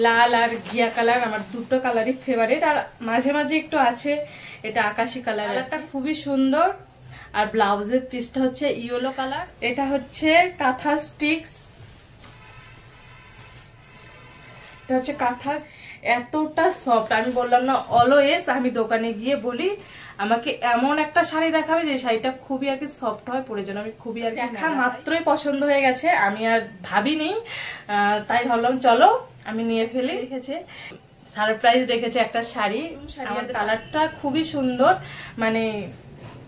লাল আর ঘিয়া colour আমার দুটো কালারই ফেভারিট। আর মাঝে মাঝে একটু আছে এটা আকাশি কালার, একটা খুবই সুন্দর। আর ব্লাউজের পিসটা হচ্ছে ইয়েলো কালার। এটা হচ্ছে কাঁথা স্টিক্স, এটা হচ্ছে কাঁথা। এতটা সফট, আমি বললাম না অলওয়েজ আমি দোকানে গিয়ে বলি আমাকে এমন একটা শাড়ি দেখাবে যে শাড়িটা খুবই আর কি সফট হয় পরে, জন্য আমি খুবই আর দেখা মাত্রই পছন্দ হয়ে গেছে, আমি আর ভাবিনি। তাই ভাবলাম চলো আমি নিয়ে ফেলি। রেখেছে সারপ্রাইজ রেখেছে একটা শাড়ি, শাড়ির কালারটা খুবই সুন্দর, মানে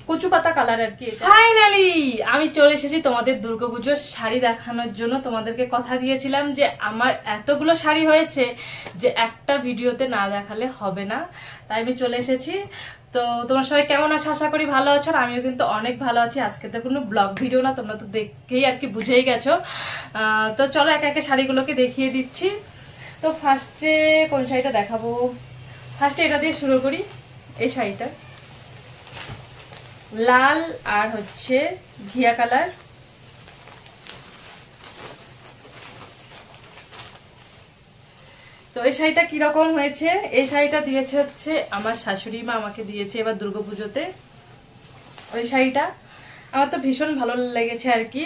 কচু পাতা কালার আর কি। ফাইনালি আমি চলে এসেছি তোমাদের দুর্গাপুজোর শাড়ি দেখানোর জন্য। তোমাদেরকে কথা দিয়েছিলাম যে আমার এতগুলো শাড়ি হয়েছে যে একটা ভিডিওতে না দেখালে হবে না, তাই আমি চলে এসেছি। তো তোমার সবাই কেমন আছো? আশা করি ভালো আছো। আর আমিও কিন্তু অনেক ভালো আছি। আজকে তো কোনো ব্লগ ভিডিও না, তোমরা তো দেখেই আর কি বুঝেই গেছো। তো চলো একে একে শাড়িগুলোকে দেখিয়ে দিচ্ছি। তো ফার্স্টে কোন শাড়িটা দেখাবো? ফার্স্টে এটা দিয়ে শুরু করি। এই শাড়িটা লাল আর হচ্ছে ঘিয়া কালার। তো এই শাড়িটা কিরকম হয়েছে? এই শাড়িটা দিয়েছে হচ্ছে আমার শাশুড়ি মা, আমাকে দিয়েছে এবার দুর্গাপুজোতে। ওই শাড়িটা আমার তো ভীষণ ভালো লেগেছে আর কি।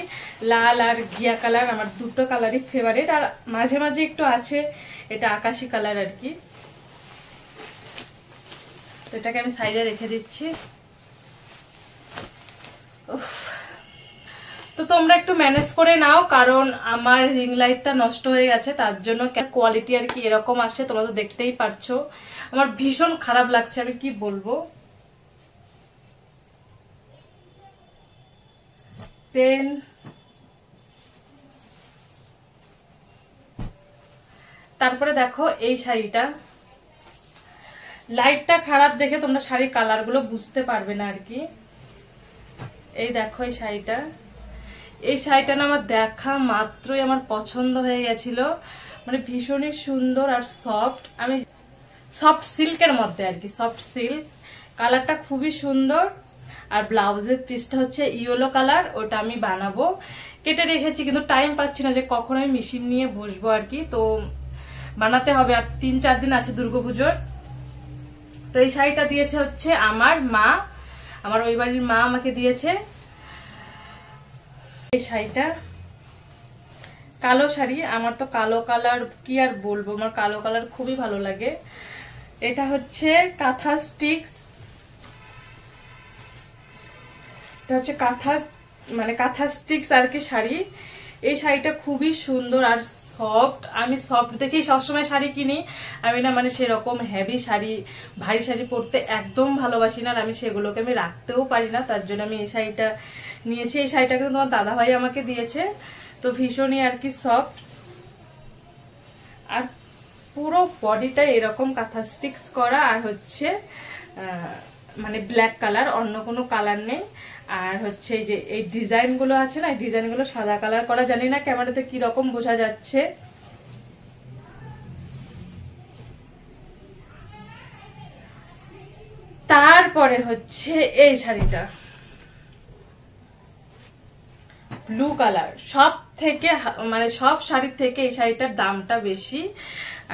লাল আর ঘিয়া কালার আমার দুটো কালারই ফেভারিট। আর মাঝে মাঝে একটু আছে এটা আকাশি কালার আর কি। তো এটাকে আমি সাইডে রেখে দিচ্ছি। তো তোমরা একটু ম্যানেজ করে নাও, কারণ আমার রিং লাইটটা নষ্ট হয়ে গেছে, তার জন্য কোয়ালিটি আর কি এরকম আসে, তোমরা তো দেখতেই পারছো। আমার ভীষণ খারাপ লাগছে, আমি কি বলবো। দেন তারপরে দেখো এই শাড়িটা, লাইটটা খারাপ দেখে তোমরা শাড়ির কালার গুলো বুঝতে পারবে না আর কি। এই দেখো এই শাড়িটা, এই শাড়িটা না আমার দেখা মাত্রই আমার পছন্দ হয়ে গেছিল, মানে ভীষণই সুন্দর আর সফট। আমি সফট সিল্কের মধ্যে আর কি, সফট সিল্ক কালারটা খুবই সুন্দর। আর ব্লাউজের পিসটা হচ্ছে ইয়েলো কালার, ওটা আমি বানাবো, কেটে রেখেছি, কিন্তু টাইম পাচ্ছি না যে কখন আমি মেশিন নিয়ে বসবো আর কি। তো বানাতে হবে, আর 3-4 দিন আছে দুর্গাপুজোর। তো এই শাড়িটা দিয়েছে হচ্ছে আমার মা, আমার ওই বাড়ির মা আমাকে দিয়েছে এই শাড়িটা। কালো শাড়ি, আমার তো কালো কালার কি আর বলবো, আমার কালো কালার খুবই ভালো লাগে। এটা হচ্ছে কাঁথা স্টিক্স, এটা হচ্ছে কাঁথা, মানে কাঁথা স্টিক্স আর কি শাড়ি। এই শাড়িটা খুবই সুন্দর আর সফট। আমি সফট দেখেই সবসময় শাড়ি কিনি। আমি না মানে সেরকম হেভি শাড়ি, ভারী শাড়ি পরতে একদম ভালোবাসি না, আর আমি সেগুলোকে আমি রাখতেও পারি না, তার জন্য আমি এই শাড়িটা নিয়েছি। এই শাড়িটা কিন্তু তোমার দাদাভাই আমাকে দিয়েছে। তো ভীষণই আর কি সফট, আর পুরো বডিটা এরকম কাঁথা স্টিক্স করা, আর হচ্ছে মানে ব্ল্যাক কালার, অন্য কোনো কালার নেই। আর হচ্ছে এই যে এই ডিজাইন গুলো আছে না, এই ডিজাইন গুলো সাদা কালার করা, জানি না ক্যামেরাতে কি রকম বোঝা যাচ্ছে। তারপরে হচ্ছে এই শাড়িটা ব্লু কালার, সব থেকে মানে সব শাড়ির থেকে এই শাড়িটার দামটা বেশি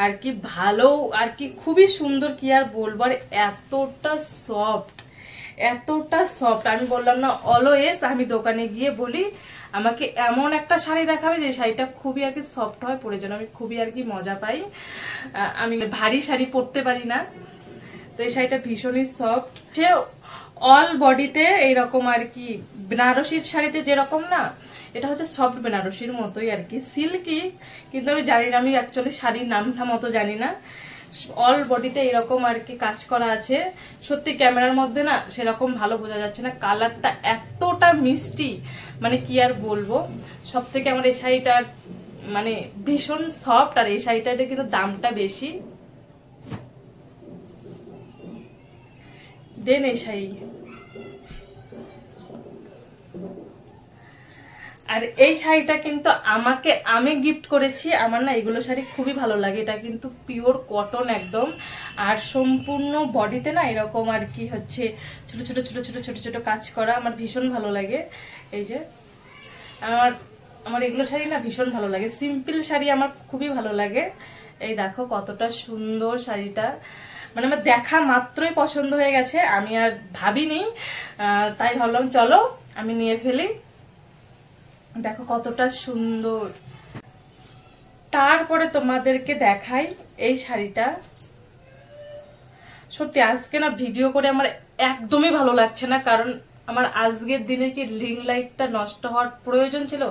আর কি, ভালো আর কি, খুবই সুন্দর, কি আর বলবো। আর এতটা সফট, এতটা সফট, আমি বললাম না অলওয়েজ আমি দোকানে গিয়ে বলি আমাকে এমন একটা শাড়ি দেখাবে যে শাড়িটা খুবই আর কি সফট হয় পরে, জন্য আমি খুবই আর কি মজা পাই। আমি ভারী শাড়ি পরতে পারি না, তো এই শাড়িটা ভীষণই সফট। অল বডিতে এইরকম আর কি, বেনারসির শাড়িতে যেরকম না, এটা হচ্ছে সফট বেনারসির মতোই আর কি, সিল্কি, কিন্তু আমি জানি না, আমি অ্যাকচুয়ালি শাড়ির নামটা মতো জানি না। অল বডিতে এরকম আর কি কাজ করা আছে। সত্যি ক্যামেরার মধ্যে না সেরকম ভালো বোঝা যাচ্ছে না, কালারটা এতটা মিষ্টি, মানে কি আর বলবো। সব থেকে আমার এই শাড়িটার মানে ভীষণ সফট, আর এই শাড়িটার কিন্তু দামটা বেশি। দেন এই শাড়ি, আর এই শাড়িটা কিন্তু আমাকে আমি গিফট করেছি। আমার না এগুলো শাড়ি খুবই ভালো লাগে, এটা কিন্তু পিওর কটন একদম, আর সম্পূর্ণ বডিতে না এরকম আর কি হচ্ছে ছোট ছোট ছোট ছোট ছোট ছোট কাজ করা, আমার ভীষণ ভালো লাগে। এই যে আমার এগুলো শাড়ি না ভীষণ ভালো লাগে, সিম্পল শাড়ি আমার খুবই ভালো লাগে। এই দেখো কতটা সুন্দর শাড়িটা, মানে আমার দেখা মাত্রই পছন্দ হয়ে গেছে, আমি আর ভাবিনি, তাই ভাবলাম চলো আমি নিয়ে ফেলি। দেখো কতটা সুন্দর। তারপরে তোমাদেরকে দেখাই এই শাড়িটা। সত্যি আজকে না ভিডিও করে আমার একদমই ভালো লাগছে না, কারণ আমার আজকের দিনে কি রিং লাইটটা নষ্ট হওয়ার প্রয়োজন ছিল,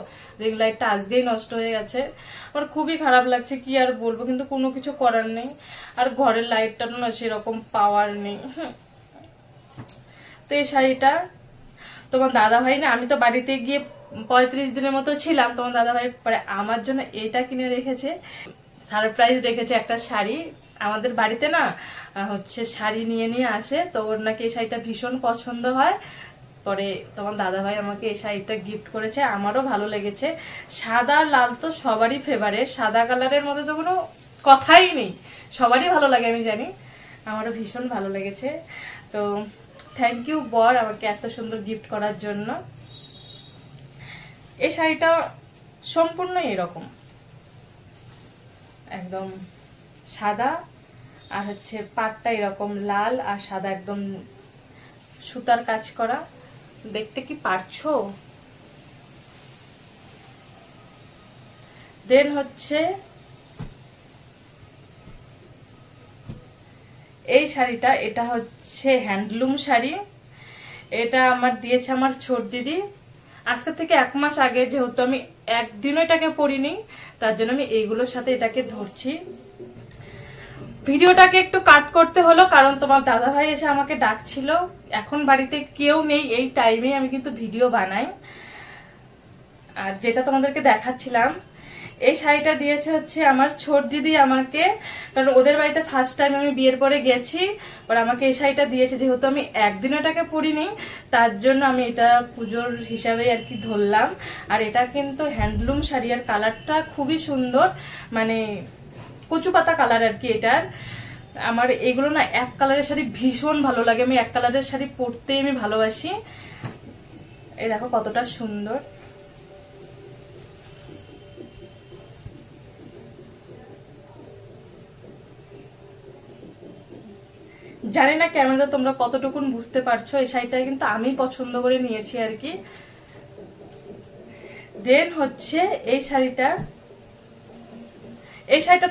রিং লাইটটা আজকেই নষ্ট হয়ে গেছে। আমার খুবই খারাপ লাগছে, কি আর বলবো, কিন্তু কোনো কিছু করার নেই। আর ঘরের লাইটটা না সেরকম পাওয়ার নেই। তো এই শাড়িটা তোমার দাদা ভাই না, আমি তো বাড়িতে গিয়ে 35 দিনের মতো ছিলাম, তোমার দাদা ভাই পরে আমার জন্য এটা কিনে রেখেছে, সারপ্রাইজ রেখেছে একটা শাড়ি। আমাদের বাড়িতে না হচ্ছে শাড়ি নিয়ে নিয়ে আসে, তো ওর নাকি এই শাড়িটা ভীষণ পছন্দ হয়, পরে তোমার দাদা ভাই আমাকে এই শাড়িটা গিফট করেছে, আমারও ভালো লেগেছে। সাদা লাল তো সবারই ফেভারিট, সাদা কালারের মধ্যে তো কোনো কথাই নেই, সবারই ভালো লাগে আমি জানি, আমারও ভীষণ ভালো লেগেছে। তো থ্যাংক ইউ বর আমাকে এত সুন্দর গিফট করার জন্য। এই শাড়িটা সম্পূর্ণ এরকম একদম সাদা, আর হচ্ছে পাটটা এরকম লাল আর সাদা, একদম সুতার কাজ করা, দেখতে কি পারছো? দেন হচ্ছে এই শাড়িটা, এটা হচ্ছে হ্যান্ডলুম শাড়ি, এটা আমার দিয়েছে আমার ছোট দিদি আজকে থেকে 1 মাস আগে, যেহেতু আমি একদিনও এটাকে পরিনি তার জন্য আমি এইগুলোর সাথে এটাকে ধরছি। ভিডিওটাকে একটু কাট করতে হলো কারণ তোমার দাদা ভাই এসে আমাকে ডাকছিল, এখন বাড়িতে কেউ নেই, এই টাইমে আমি কিন্তু ভিডিও বানাই। আর যেটা তোমাদেরকে দেখাচ্ছিলাম, এই শাড়িটা দিয়েছে হচ্ছে আমার ছোট দিদি আমাকে, কারণ ওদের বাড়িতে ফার্স্ট টাইম আমি বিয়ের পরে গেছি, আর আমাকে এই শাড়িটা দিয়েছে, যেহেতু আমি একদিনও এটাকে পরিনি তার জন্য আমি এটা পুজোর হিসাবে আর কি ধরলাম। আর এটা কিন্তু হ্যান্ডলুম শাড়ি, আর কালারটা খুবই সুন্দর, মানে কচু পাতা কালার আর কি এটার। আমার এগুলো না এক কালারের শাড়ি ভীষণ ভালো লাগে, আমি এক কালারের শাড়ি পরতেই আমি ভালোবাসি। এই দেখো কতটা সুন্দর। জানি না ক্যামেরা তোমরা কতটুকুন বুঝতে পারছো, এই শাড়িটা কিন্তু আমি পছন্দ করে নিয়েছি আর কি। দেন হচ্ছে এই শাড়িটা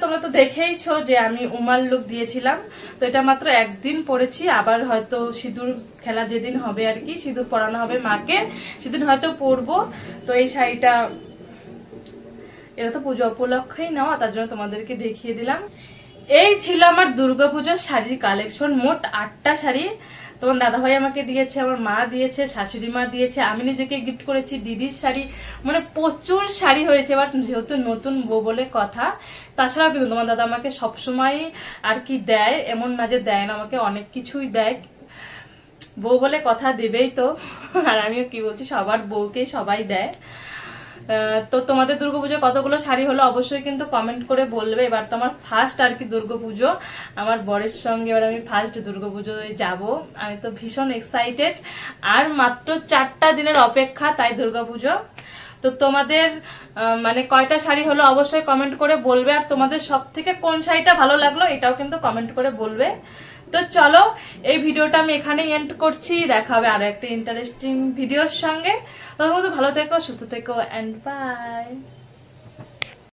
তোমরা তো দেখেইছো যে আমি উমাল লুক দিয়েছিলাম, তো এটা মাত্র একদিন পরেছি, আবার হয়তো সিঁদুর খেলা যেদিন হবে আর কি, সিঁদুর পরানো হবে মাকে, সেদিন হয়তো পরবো। তো এই শাড়িটা এটা তো পুজো উপলক্ষেই নেওয়া, তার জন্য তোমাদেরকে দেখিয়ে দিলাম। এই ছিল আমার দুর্গাপূজার শাড়ির কালেকশন, মোট 8টা শাড়ি তোমার দাদাভাই আমাকে দিয়েছে, আমার মা দিয়েছে, শাশুড়ি মা দিয়েছে, আমি নিজেকে গিফট করেছি, দিদির শাড়ি, মানে প্রচুর শাড়ি হয়েছে। বাট যেহেতু নতুন বউ বলে কথা, তাছাড়াও কিন্তু তোমার দাদা আমাকে সবসময় আর কি দেয়, এমন না যে দেয় না, আমাকে অনেক কিছুই দেয়, বউ বলে কথা দেবেই তো। আর আমিও কি বলছি, সবার বউকেই সবাই দেয়। তো তোমাদের দুর্গাপুজো কতগুলো শাড়ি হলো অবশ্যই কিন্তু কমেন্ট করে বলবে। এবার তো আমার ফার্স্ট আর কি দুর্গাপুজো, আমার বরের সঙ্গে এবার আমি ফার্স্ট দুর্গাপুজোয় যাব, আমি তো ভীষণ এক্সাইটেড। আর মাত্র 4টা দিনের অপেক্ষা, তাই দুর্গাপুজো। তো তোমাদের মানে কয়টা শাড়ি হলো অবশ্যই কমেন্ট করে বলবে, আর তোমাদের সব থেকে কোন শাড়িটা ভালো লাগলো এটাও কিন্তু কমেন্ট করে বলবে। তো চলো এই ভিডিওটা আমি এখানেই এন্ড করছি, দেখা হবে আরো একটা ইন্টারেস্টিং ভিডিওর সঙ্গে। তখন ভালো থেকো, সুস্থ থেকো, এন্ড বাই।